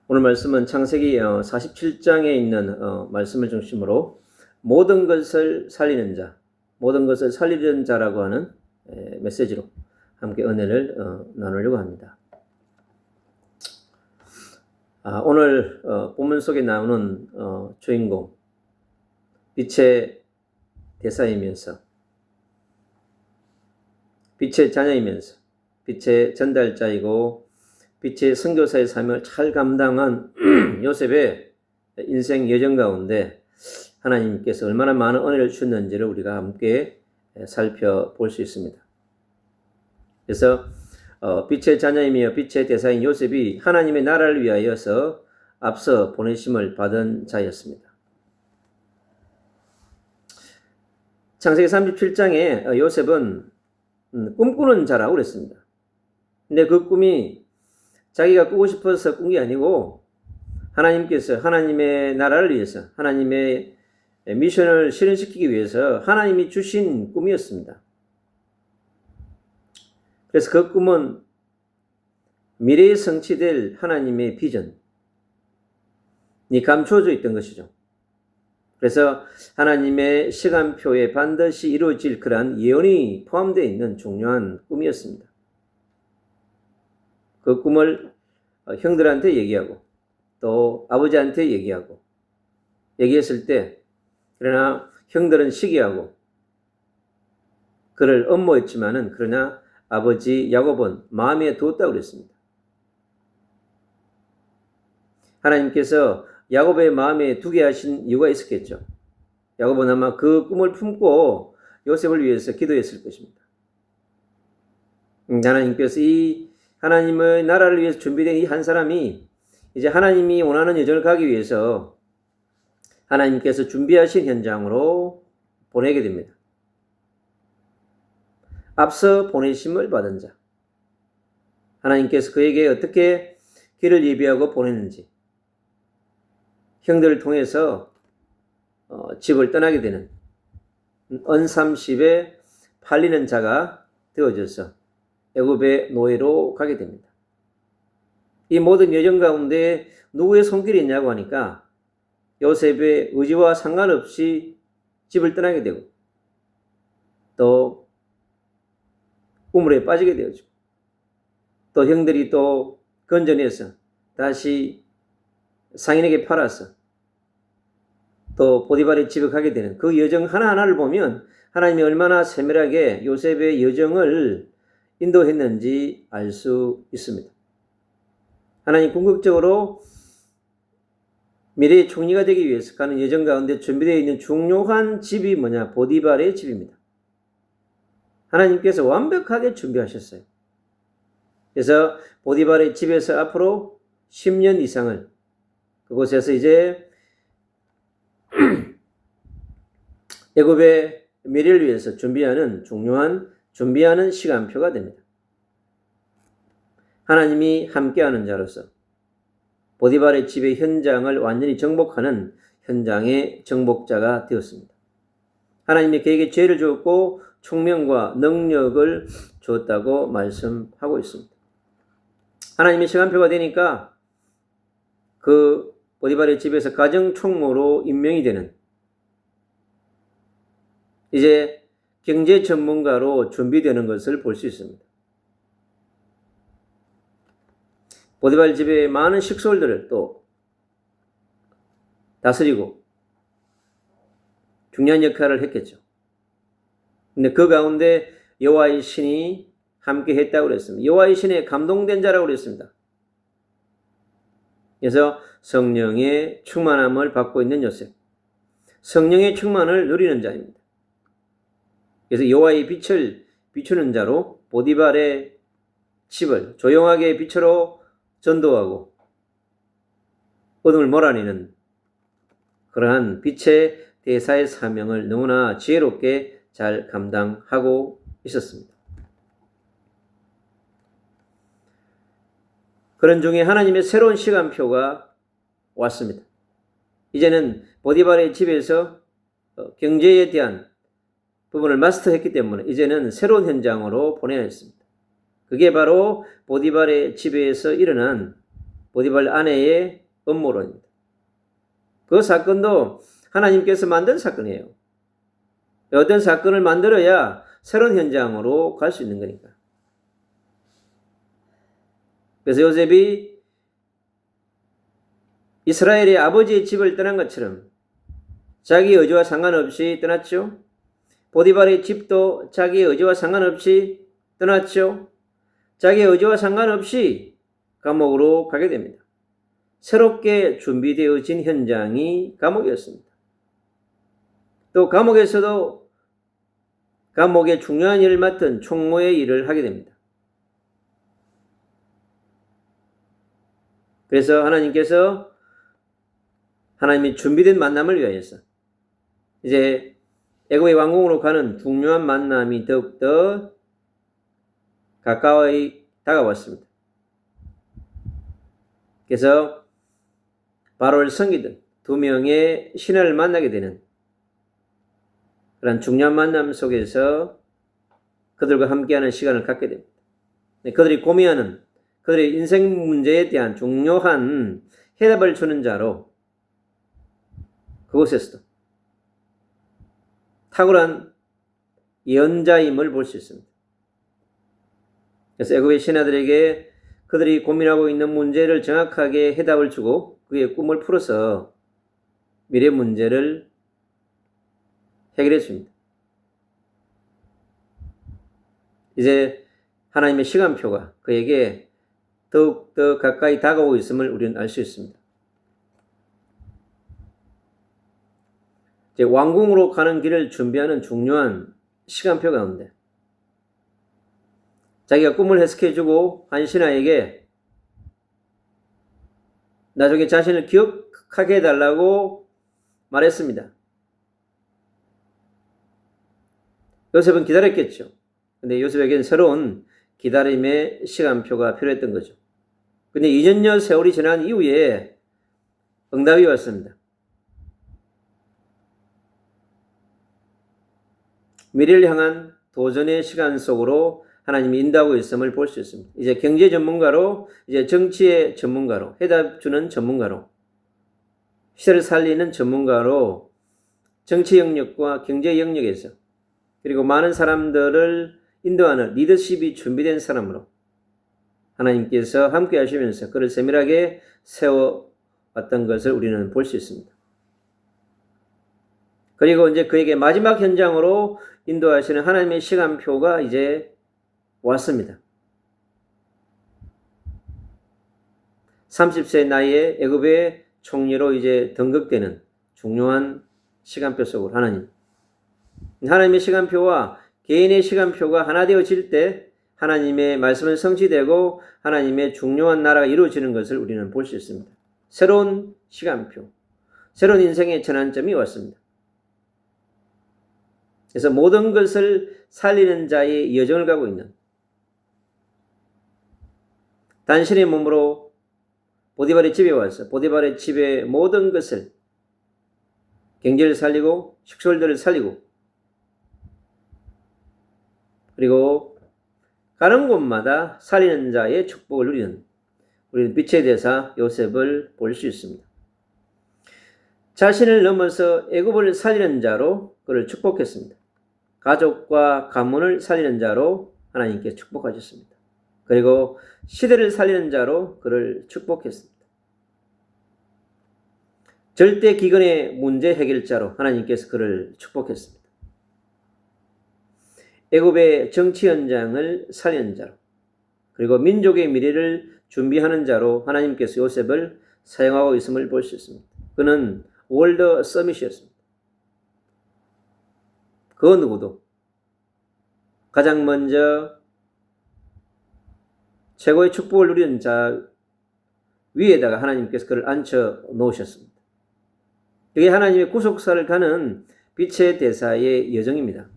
오늘 말씀은 창세기 47장에 있는 말씀을 중심으로 모든 것을 살리는 자, 모든 것을 살리는 자라고 하는 메시지로 함께 은혜를 나누려고 합니다. 오늘 본문 속에 나오는 주인공, 빛의 대사이면서 빛의 자녀이면서 빛의 전달자이고 빛의 선교사의 사명을 잘 감당한 요셉의 인생 여정 가운데 하나님께서 얼마나 많은 은혜를 주셨는지를 우리가 함께 살펴볼 수 있습니다. 그래서 빛의 자녀이며 빛의 대사인 요셉이 하나님의 나라를 위하여서 앞서 보내심을 받은 자였습니다. 창세기 37장에 요셉은 꿈꾸는 자라고 그랬습니다. 근데 그 꿈이 자기가 꾸고 싶어서 꾼 게 아니고 하나님께서 하나님의 나라를 위해서 하나님의 미션을 실현시키기 위해서 하나님이 주신 꿈이었습니다. 그래서 그 꿈은 미래에 성취될 하나님의 비전이 감추어져 있던 것이죠. 그래서 하나님의 시간표에 반드시 이루어질 그러한 예언이 포함되어 있는 중요한 꿈이었습니다. 그 꿈을 형들한테 얘기하고 또 아버지한테 얘기했을 때 그러나 형들은 시기하고 그를 엄모했지만은 그러나 아버지 야곱은 마음에 두었다고 그랬습니다. 하나님께서 야곱의 마음에 두게 하신 이유가 있었겠죠. 야곱은 아마 그 꿈을 품고 요셉을 위해서 기도했을 것입니다. 하나님께서 이 하나님의 나라를 위해서 준비된 이 한 사람이 이제 하나님이 원하는 여정을 가기 위해서 하나님께서 준비하신 현장으로 보내게 됩니다. 앞서 보내심을 받은 자. 하나님께서 그에게 어떻게 길을 예비하고 보냈는지 형들을 통해서 집을 떠나게 되는 언삼십에 팔리는 자가 되어져서 애굽의 노예로 가게 됩니다. 이 모든 여정 가운데 누구의 손길이 있냐고 하니까 요셉의 의지와 상관없이 집을 떠나게 되고 또 우물에 빠지게 되어지고 또 형들이 또 건져내서 다시 상인에게 팔아서 또 보디발의 집에 가게 되는 그 여정 하나하나를 보면 하나님이 얼마나 세밀하게 요셉의 여정을 인도했는지 알 수 있습니다. 하나님 궁극적으로 미래의 총리가 되기 위해서 가는 여정 가운데 준비되어 있는 중요한 집이 뭐냐? 보디발의 집입니다. 하나님께서 완벽하게 준비하셨어요. 그래서 보디발의 집에서 앞으로 10년 이상을 그곳에서 이제 애굽의 미래를 위해서 준비하는 시간표가 됩니다. 하나님이 함께하는 자로서 보디발의 집의 현장을 완전히 정복하는 현장의 정복자가 되었습니다. 하나님이 그에게 죄를 주었고 총명과 능력을 주었다고 말씀하고 있습니다. 하나님의 시간표가 되니까 그 보디발의 집에서 가정총무로 임명이 되는 이제 경제 전문가로 준비되는 것을 볼 수 있습니다. 보디발 집의 많은 식솔들을 또 다스리고 중요한 역할을 했겠죠. 근데 그 가운데 여호와의 신이 함께 했다고 그랬습니다. 여호와의 신에 감동된 자라고 그랬습니다. 그래서 성령의 충만함을 받고 있는 요셉, 성령의 충만을 누리는 자입니다. 그래서 여호와의 빛을 비추는 자로 보디발의 집을 조용하게 빛으로 전도하고 어둠을 몰아내는 그러한 빛의 대사의 사명을 너무나 지혜롭게 잘 감당하고 있었습니다. 그런 중에 하나님의 새로운 시간표가 왔습니다. 이제는 보디발의 집에서 경제에 대한 부분을 마스터했기 때문에 이제는 새로운 현장으로 보내야 했습니다. 그게 바로 보디발의 집에서 일어난 보디발 아내의 음모론입니다. 그 사건도 하나님께서 만든 사건이에요. 어떤 사건을 만들어야 새로운 현장으로 갈 수 있는 거니까. 그래서 요셉이 이스라엘의 아버지의 집을 떠난 것처럼 자기 의지와 상관없이 떠났죠. 보디발의 집도 자기 의지와 상관없이 떠났죠. 자기 의지와 상관없이 감옥으로 가게 됩니다. 새롭게 준비되어진 현장이 감옥이었습니다. 또 감옥에서도 감옥의 중요한 일을 맡은 총무의 일을 하게 됩니다. 그래서 하나님께서 하나님이 준비된 만남을 위하여서 이제 애굽의 왕궁으로 가는 중요한 만남이 더욱더 가까이 다가왔습니다. 그래서 바로를 섬기던 두 명의 신하를 만나게 되는 그런 중요한 만남 속에서 그들과 함께하는 시간을 갖게 됩니다. 그들이 고민하는 그들의 인생 문제에 대한 중요한 해답을 주는 자로 그곳에서도 탁월한 예언자임을 볼 수 있습니다. 그래서 애굽의 신하들에게 그들이 고민하고 있는 문제를 정확하게 해답을 주고 그의 꿈을 풀어서 미래 문제를 해결해 줍니다. 이제 하나님의 시간표가 그에게 더욱더 가까이 다가오고 있음을 우리는 알 수 있습니다. 이제 왕궁으로 가는 길을 준비하는 중요한 시간표 가운데 자기가 꿈을 해석해주고 한 신하에게 나중에 자신을 기억하게 해달라고 말했습니다. 요셉은 기다렸겠죠. 근데 요셉에게는 새로운 기다림의 시간표가 필요했던 거죠. 근데 2년여 세월이 지난 이후에 응답이 왔습니다. 미래를 향한 도전의 시간 속으로 하나님이 인도하고 있음을 볼 수 있습니다. 이제 경제 전문가로, 이제 정치의 전문가로, 해답 주는 전문가로, 시대를 살리는 전문가로 정치 영역과 경제 영역에서 그리고 많은 사람들을 인도하는 리더십이 준비된 사람으로 하나님께서 함께 하시면서 그를 세밀하게 세워왔던 것을 우리는 볼 수 있습니다. 그리고 이제 그에게 마지막 현장으로 인도하시는 하나님의 시간표가 이제 왔습니다. 30세 나이에 애굽의 총리로 이제 등극되는 중요한 시간표 속으로 하나님의 시간표와 개인의 시간표가 하나 되어질 때 하나님의 말씀은 성취되고 하나님의 중요한 나라가 이루어지는 것을 우리는 볼 수 있습니다. 새로운 시간표, 새로운 인생의 전환점이 왔습니다. 그래서 모든 것을 살리는 자의 여정을 가고 있는 당신의 몸으로 보디발의 집에 와서 보디발의 집의 모든 것을 경제를 살리고 식솔들을 살리고 그리고 가는 곳마다 살리는 자의 축복을 누리는 우리는 빛의 대사 요셉을 볼 수 있습니다. 자신을 넘어서 애굽을 살리는 자로 그를 축복했습니다. 가족과 가문을 살리는 자로 하나님께 축복하셨습니다. 그리고 시대를 살리는 자로 그를 축복했습니다. 절대 기근의 문제 해결자로 하나님께서 그를 축복했습니다. 애굽의 정치 현장을 살리는 자로 그리고 민족의 미래를 준비하는 자로 하나님께서 요셉을 사용하고 있음을 볼 수 있습니다. 그는 월드 서밋이었습니다. 그 누구도 가장 먼저 최고의 축복을 누리는 자 위에다가 하나님께서 그를 앉혀 놓으셨습니다. 이게 하나님의 구속사를 가는 빛의 대사의 여정입니다.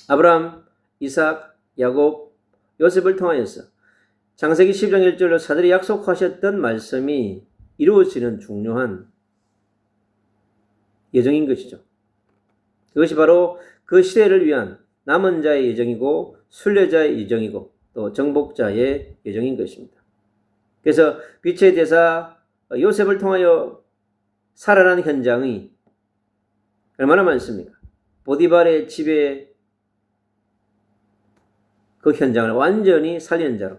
아브라함, 이삭, 야곱, 요셉을 통하여서 창세기 10장 1절로 사들이 약속하셨던 말씀이 이루어지는 중요한 여정인 것이죠. 그것이 바로 그 시대를 위한 남은 자의 여정이고 순례자의 여정이고 또 정복자의 여정인 것입니다. 그래서 빛의 대사 요셉을 통하여 살아난 현장이 얼마나 많습니까? 보디발의 집에 그 현장을 완전히 살리는 자로,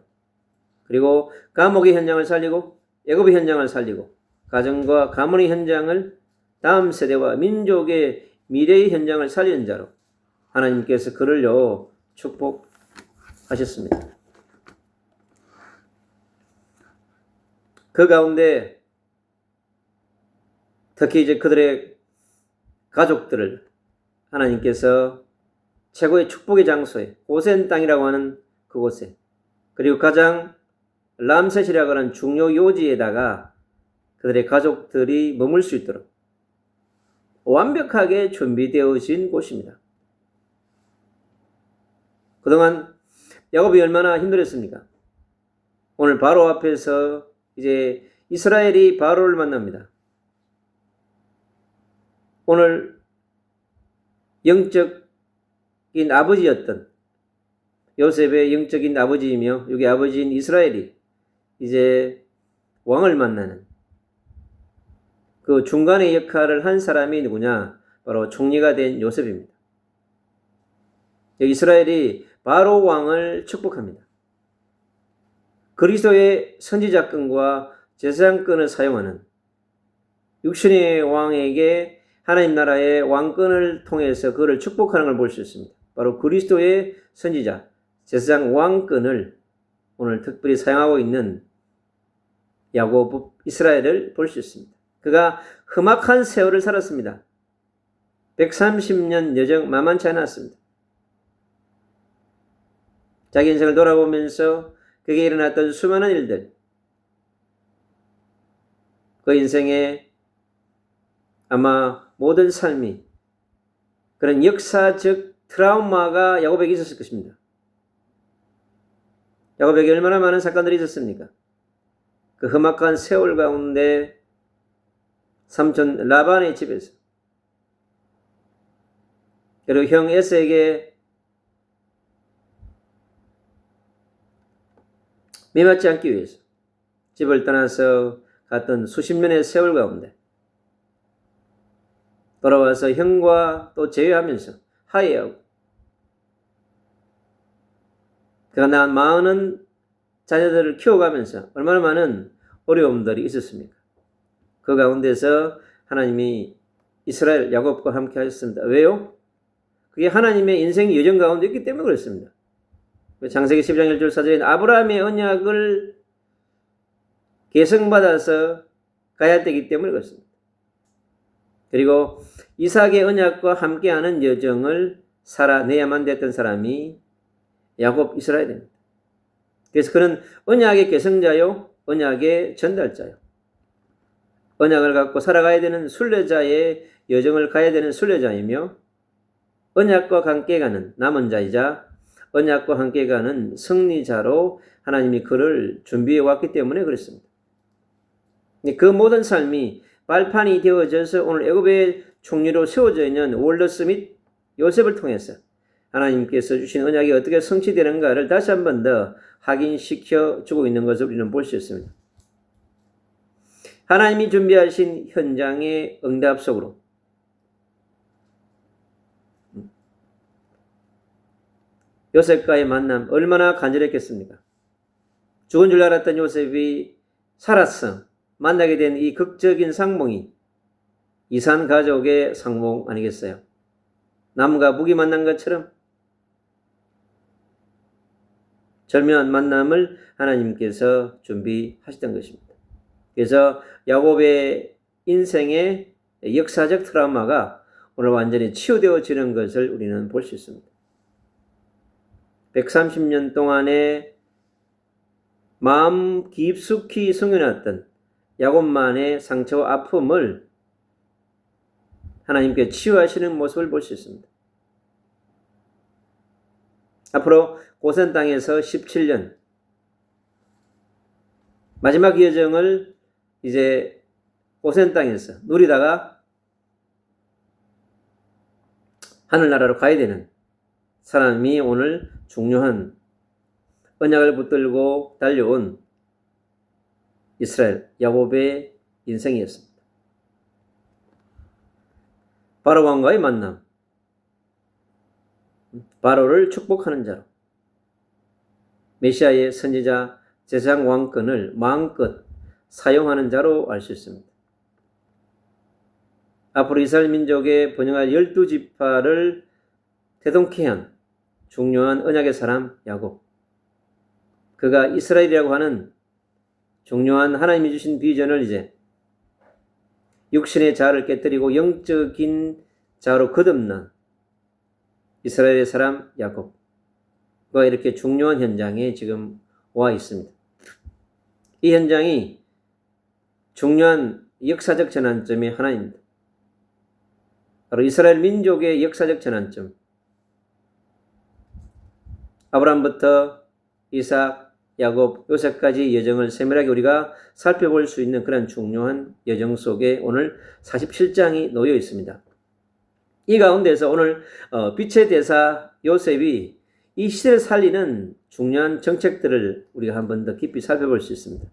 그리고 감옥의 현장을 살리고 애굽의 현장을 살리고 가정과 가문의 현장을 다음 세대와 민족의 미래의 현장을 살리는 자로 하나님께서 그를요 축복하셨습니다. 그 가운데 특히 이제 그들의 가족들을 하나님께서 최고의 축복의 장소에, 고센 땅이라고 하는 그곳에, 그리고 가장 람셋이라고 하는 중요 요지에다가 그들의 가족들이 머물 수 있도록 완벽하게 준비되어진 곳입니다. 그동안 야곱이 얼마나 힘들었습니까? 오늘 바로 앞에서 이제 이스라엘이 바로를 만납니다. 오늘 영적인 아버지였던 요셉의 영적인 아버지이며 여기 아버지인 이스라엘이 이제 왕을 만나는 그 중간의 역할을 한 사람이 누구냐? 바로 총리가 된 요셉입니다. 이스라엘이 바로 왕을 축복합니다. 그리스도의 선지자권과 제사장권을 사용하는 육신의 왕에게 하나님 나라의 왕권을 통해서 그를 축복하는 걸 볼 수 있습니다. 바로 그리스도의 선지자, 제사장 왕권을 오늘 특별히 사용하고 있는 야곱 이스라엘을 볼 수 있습니다. 그가 험악한 세월을 살았습니다. 130년 여정 만만치 않았습니다. 자기 인생을 돌아보면서 그게 일어났던 수많은 일들, 그 인생의 아마 모든 삶이 그런 역사적 트라우마가 야곱에게 있었을 것입니다. 야곱에게 얼마나 많은 사건들이 있었습니까? 그 험악한 세월 가운데 삼촌 라반의 집에서, 그리고 형 에서에게 매맞지 않기 위해서 집을 떠나서 갔던 수십 년의 세월 가운데 돌아와서 형과 또 제외하면서 화해하고 그가 낳은 많은 자녀들을 키워가면서 얼마나 많은 어려움들이 있었습니까? 그 가운데서 하나님이 이스라엘 야곱과 함께 하셨습니다. 왜요? 그게 하나님의 인생 여정 가운데 있기 때문에 그렇습니다. 창세기 10장 1절 4절에 아브라함의 언약을 계승받아서 가야 되기 때문에 그렇습니다. 그리고 이삭의 언약과 함께하는 여정을 살아내야만 됐던 사람이 야곱 이스라엘입니다. 그래서 그는 언약의 계승자요, 언약의 전달자요. 언약을 갖고 살아가야 되는 순례자의 여정을 가야 되는 순례자이며 언약과 함께 가는 남은 자이자 언약과 함께 가는 승리자로 하나님이 그를 준비해 왔기 때문에 그렇습니다. 그 모든 삶이 발판이 되어져서 오늘 애굽의 총리로 세워져 있는 월러스 및 요셉을 통해서 하나님께서 주신 언약이 어떻게 성취되는가를 다시 한 번 더 확인시켜 주고 있는 것을 우리는 볼 수 있습니다. 하나님이 준비하신 현장의 응답 속으로 요셉과의 만남 얼마나 간절했겠습니까? 죽은 줄 알았던 요셉이 살았어. 만나게 된 이 극적인 상봉이 이산 가족의 상봉 아니겠어요? 남과 북이 만난 것처럼 절묘한 만남을 하나님께서 준비하시던 것입니다. 그래서 야곱의 인생의 역사적 트라우마가 오늘 완전히 치유되어지는 것을 우리는 볼 수 있습니다. 130년 동안에 마음 깊숙이 숨겨놨던 야곱만의 상처와 아픔을 하나님께 치유하시는 모습을 볼 수 있습니다. 앞으로 고센 땅에서 17년 마지막 여정을 이제 고센 땅에서 누리다가 하늘나라로 가야 되는 사람이 오늘 중요한 언약을 붙들고 달려온 이스라엘, 야곱의 인생이었습니다. 바로 왕과의 만남, 바로를 축복하는 자로, 메시아의 선지자 제사장 왕권을 마음껏 사용하는 자로 알 수 있습니다. 앞으로 이스라엘 민족의 번영할 12지파를 대동케 한 중요한 언약의 사람 야곱. 그가 이스라엘이라고 하는 중요한 하나님이 주신 비전을 이제 육신의 자아를 깨뜨리고 영적인 자아로 거듭난 이스라엘의 사람 야곱과 이렇게 중요한 현장에 지금 와 있습니다. 이 현장이 중요한 역사적 전환점의 하나입니다. 바로 이스라엘 민족의 역사적 전환점. 아브라함부터 이삭, 야곱, 요셉까지 여정을 세밀하게 우리가 살펴볼 수 있는 그런 중요한 여정 속에 오늘 47장이 놓여 있습니다. 이 가운데서 오늘 빛의 대사 요셉이 이 시대를 살리는 중요한 정책들을 우리가 한 번 더 깊이 살펴볼 수 있습니다.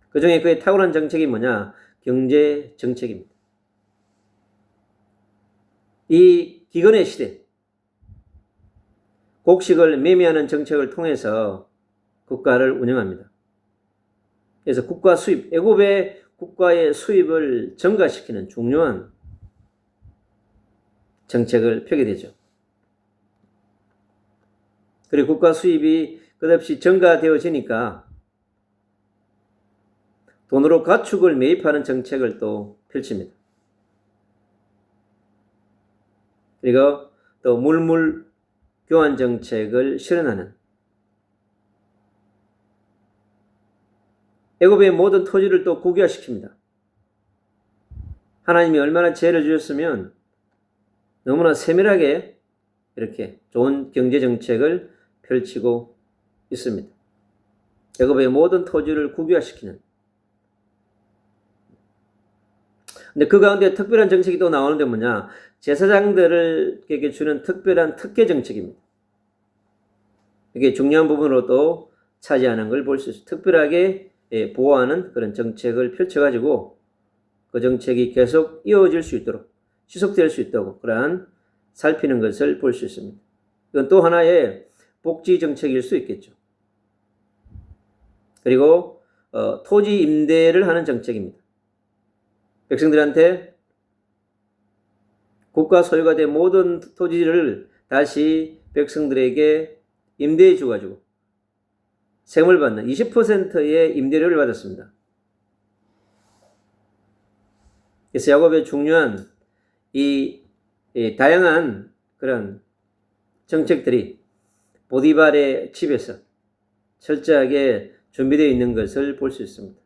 그 중에 그의 탁월한 정책이 뭐냐? 경제 정책입니다. 이 기근의 시대, 곡식을 매매하는 정책을 통해서 국가를 운영합니다. 그래서 국가 수입, 애굽의 국가의 수입을 증가시키는 중요한 정책을 펴게 되죠. 그리고 국가 수입이 끝없이 증가되어지니까 돈으로 가축을 매입하는 정책을 또 펼칩니다. 그리고 또 물물 교환 정책을 실현하는 애굽의 모든 토지를 또 국유화시킵니다. 하나님이 얼마나 지혜를 주셨으면 너무나 세밀하게 이렇게 좋은 경제 정책을 펼치고 있습니다. 애굽의 모든 토지를 국유화시키는. 근데 그 가운데 특별한 정책이 또 나오는데 뭐냐? 제사장들에게 주는 특별한 특혜 정책입니다. 이게 중요한 부분으로 또 차지하는 걸 볼 수 있어요. 특별하게 보호하는 그런 정책을 펼쳐가지고 그 정책이 계속 이어질 수 있도록, 지속될 수 있도록 그러한 살피는 것을 볼 수 있습니다. 이건 또 하나의 복지 정책일 수 있겠죠. 그리고 토지 임대를 하는 정책입니다. 백성들한테 국가 소유가 된 모든 토지를 다시 백성들에게 임대해 주가지고 세금을 받는 20%의 임대료를 받았습니다. 그래서 야곱의 중요한 이 다양한 그런 정책들이 보디발의 집에서 철저하게 준비되어 있는 것을 볼 수 있습니다.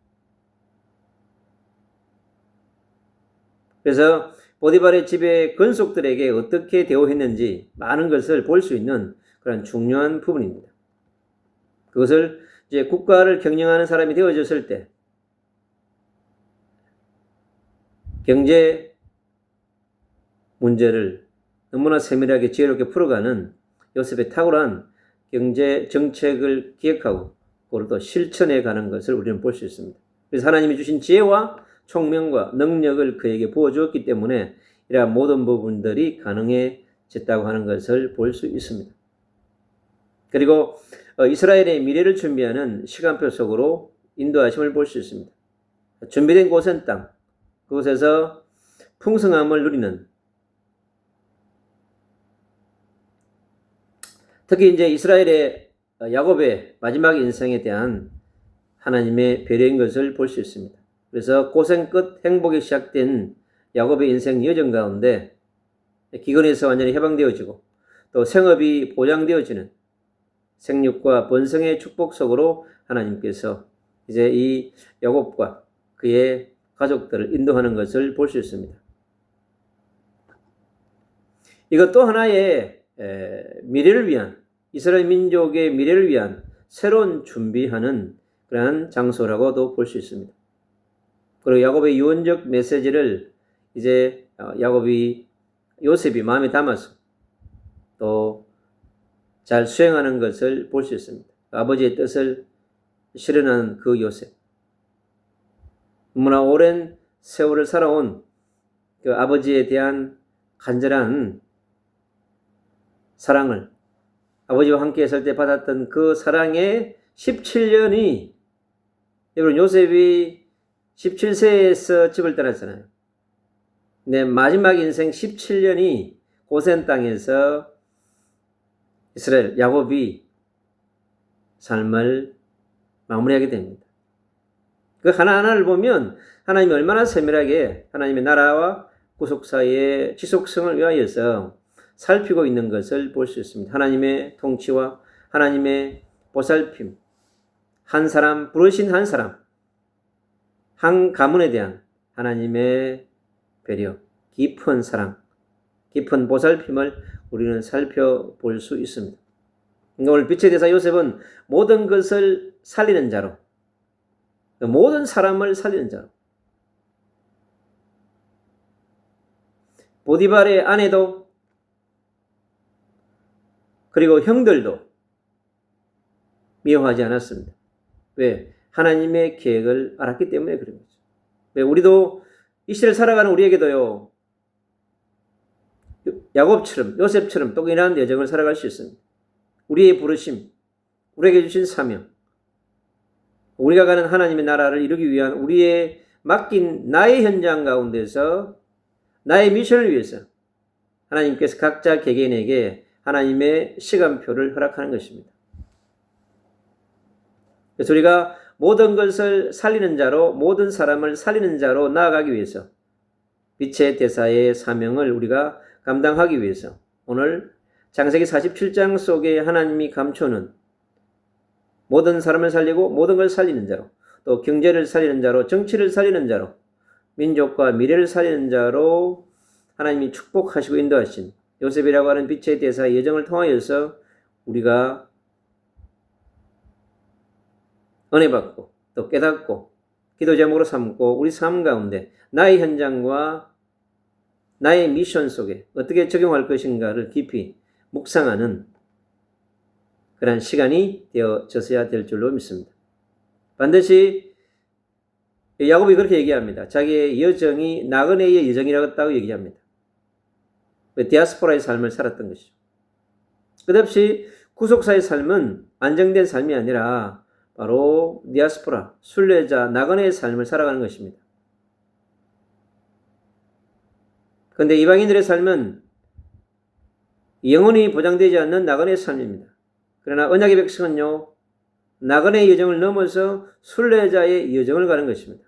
그래서 보디발의 집의 권속들에게 어떻게 대우했는지 많은 것을 볼 수 있는 그런 중요한 부분입니다. 그것을 이제 국가를 경영하는 사람이 되어졌을 때 경제 문제를 너무나 세밀하게 지혜롭게 풀어가는 요셉의 탁월한 경제 정책을 기획하고 그걸 또 실천해 가는 것을 우리는 볼 수 있습니다. 그래서 하나님이 주신 지혜와 총명과 능력을 그에게 부어주었기 때문에 이러한 모든 부분들이 가능해졌다고 하는 것을 볼 수 있습니다. 그리고 이스라엘의 미래를 준비하는 시간표 속으로 인도하심을 볼 수 있습니다. 준비된 고센 땅, 그곳에서 풍성함을 누리는, 특히 이제 이스라엘의 야곱의 마지막 인생에 대한 하나님의 배려인 것을 볼 수 있습니다. 그래서 고생 끝 행복이 시작된 야곱의 인생 여정 가운데 기근에서 완전히 해방되어지고 또 생업이 보장되어지는 생육과 번성의 축복 속으로 하나님께서 이제 이 야곱과 그의 가족들을 인도하는 것을 볼 수 있습니다. 이것 또 하나의 미래를 위한, 이스라엘 민족의 미래를 위한 새로운 준비하는 그러한 장소라고도 볼 수 있습니다. 그리고 야곱의 유언적 메시지를 이제 요셉이 마음에 담아서 또 잘 수행하는 것을 볼 수 있습니다. 아버지의 뜻을 실현하는 그 요셉. 너무나 오랜 세월을 살아온 그 아버지에 대한 간절한 사랑을, 아버지와 함께 있을 때 받았던 그 사랑의 17년이, 여러분 요셉이 17세에서 집을 떠났잖아요. 내 마지막 인생 17년이 고센 땅에서 이스라엘 야곱이 삶을 마무리하게 됩니다. 그 하나하나를 보면 하나님이 얼마나 세밀하게 하나님의 나라와 구속사의 지속성을 위하여서 살피고 있는 것을 볼 수 있습니다. 하나님의 통치와 하나님의 보살핌, 한 사람, 부르신 한 사람, 한 가문에 대한 하나님의 배려, 깊은 사랑, 깊은 보살핌을 우리는 살펴볼 수 있습니다. 오늘 빛의 대사 요셉은 모든 것을 살리는 자로, 모든 사람을 살리는 자로, 보디발의 아내도 그리고 형들도 미워하지 않았습니다. 왜? 하나님의 계획을 알았기 때문에 그런 거죠. 왜? 우리도 이 시대를 살아가는 우리에게도요, 야곱처럼, 요셉처럼 똑똑한 여정을 살아갈 수 있습니다. 우리의 부르심, 우리에게 주신 사명, 우리가 가는 하나님의 나라를 이루기 위한 우리의 맡긴 나의 현장 가운데서 나의 미션을 위해서 하나님께서 각자 개개인에게 하나님의 시간표를 허락하는 것입니다. 그래서 우리가 모든 것을 살리는 자로, 모든 사람을 살리는 자로 나아가기 위해서 빛의 대사의 사명을 우리가 감당하기 위해서 오늘 창세기 47장 속에 하나님이 감추는 모든 사람을 살리고 모든 걸 살리는 자로, 또 경제를 살리는 자로, 정치를 살리는 자로, 민족과 미래를 살리는 자로 하나님이 축복하시고 인도하신 요셉이라고 하는 빛의 대사의 여정을 통하여서 우리가 은혜 받고 또 깨닫고 기도 제목으로 삼고 우리 삶 가운데 나의 현장과 나의 미션 속에 어떻게 적용할 것인가를 깊이 묵상하는 그런 시간이 되어졌어야 될 줄로 믿습니다. 반드시 야곱이 그렇게 얘기합니다. 자기의 여정이 나그네의 여정이라고 얘기합니다. 디아스포라의 삶을 살았던 것이죠. 끝없이 구속사의 삶은 안정된 삶이 아니라 바로 디아스포라, 순례자, 나그네의 삶을 살아가는 것입니다. 그런데 이방인들의 삶은 영원히 보장되지 않는 나그네의 삶입니다. 그러나 언약의 백성은요, 나그네의 여정을 넘어서 순례자의 여정을 가는 것입니다.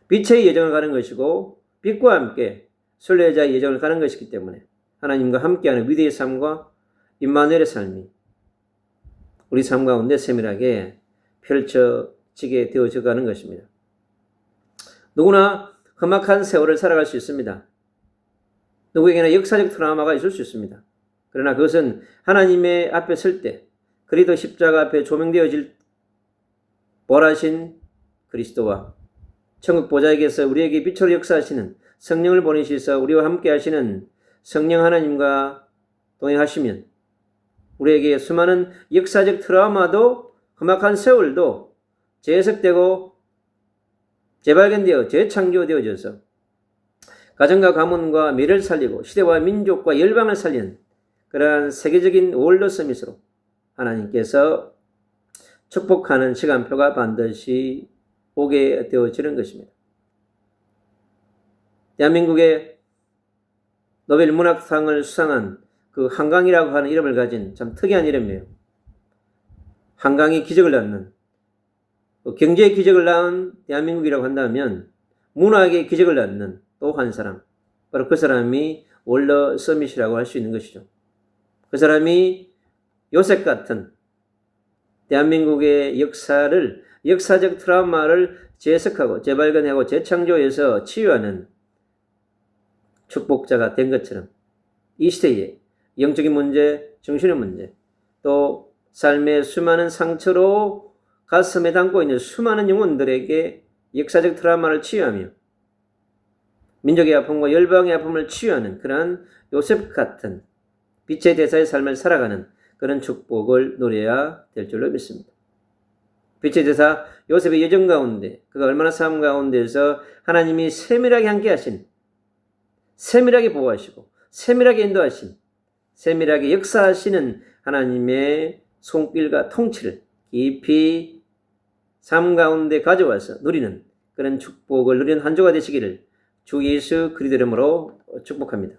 빛의 여정을 가는 것이고 빛과 함께 순례자의 여정을 가는 것이기 때문에 하나님과 함께하는 위대의 삶과 임마누엘의 삶이 우리 삶 가운데 세밀하게 펼쳐지게 되어져 가는 것입니다. 누구나 험악한 세월을 살아갈 수 있습니다. 누구에게나 역사적 트라우마가 있을 수 있습니다. 그러나 그것은 하나님의 앞에 설 때 그리스도 십자가 앞에 조명되어질 보라신 그리스도와 천국 보좌에게서 우리에게 빛으로 역사하시는 성령을 보내셔서 우리와 함께 하시는 성령 하나님과 동행하시면 우리에게 수많은 역사적 트라우마도 험악한 세월도 재해석되고 재발견되어 재창조되어져서 가정과 가문과 미래를 살리고 시대와 민족과 열방을 살리는 그러한 세계적인 월드 서밋으로 하나님께서 축복하는 시간표가 반드시 오게 되어지는 것입니다. 대한민국의 노벨 문학상을 수상한 그 한강이라고 하는 이름을 가진 참 특이한 이름이에요. 한강이 기적을 낳는, 경제의 기적을 낳은 대한민국이라고 한다면 문학의 기적을 낳는 또 한 사람, 바로 그 사람이 월드 서밋이라고 할 수 있는 것이죠. 그 사람이 요셉 같은 대한민국의 역사를, 역사적 트라우마를 재해석하고 재발견하고 재창조해서 치유하는 축복자가 된 것처럼 이 시대에 영적인 문제, 정신의 문제, 또 삶의 수많은 상처로 가슴에 담고 있는 수많은 영혼들에게 역사적 트라우마를 치유하며 민족의 아픔과 열방의 아픔을 치유하는 그러한 요셉 같은 빛의 대사의 삶을 살아가는 그런 축복을 누려야 될 줄로 믿습니다. 빛의 대사 요셉의 여정 가운데 그가 얼마나 삶 가운데서 하나님이 세밀하게 함께 하신, 세밀하게 보호하시고 세밀하게 인도하신, 세밀하게 역사하시는 하나님의 손길과 통치를 깊이 삶 가운데 가져와서 누리는 그런 축복을 누리는 한 주가 되시기를 주 예수 그리스도 이름으로 축복합니다.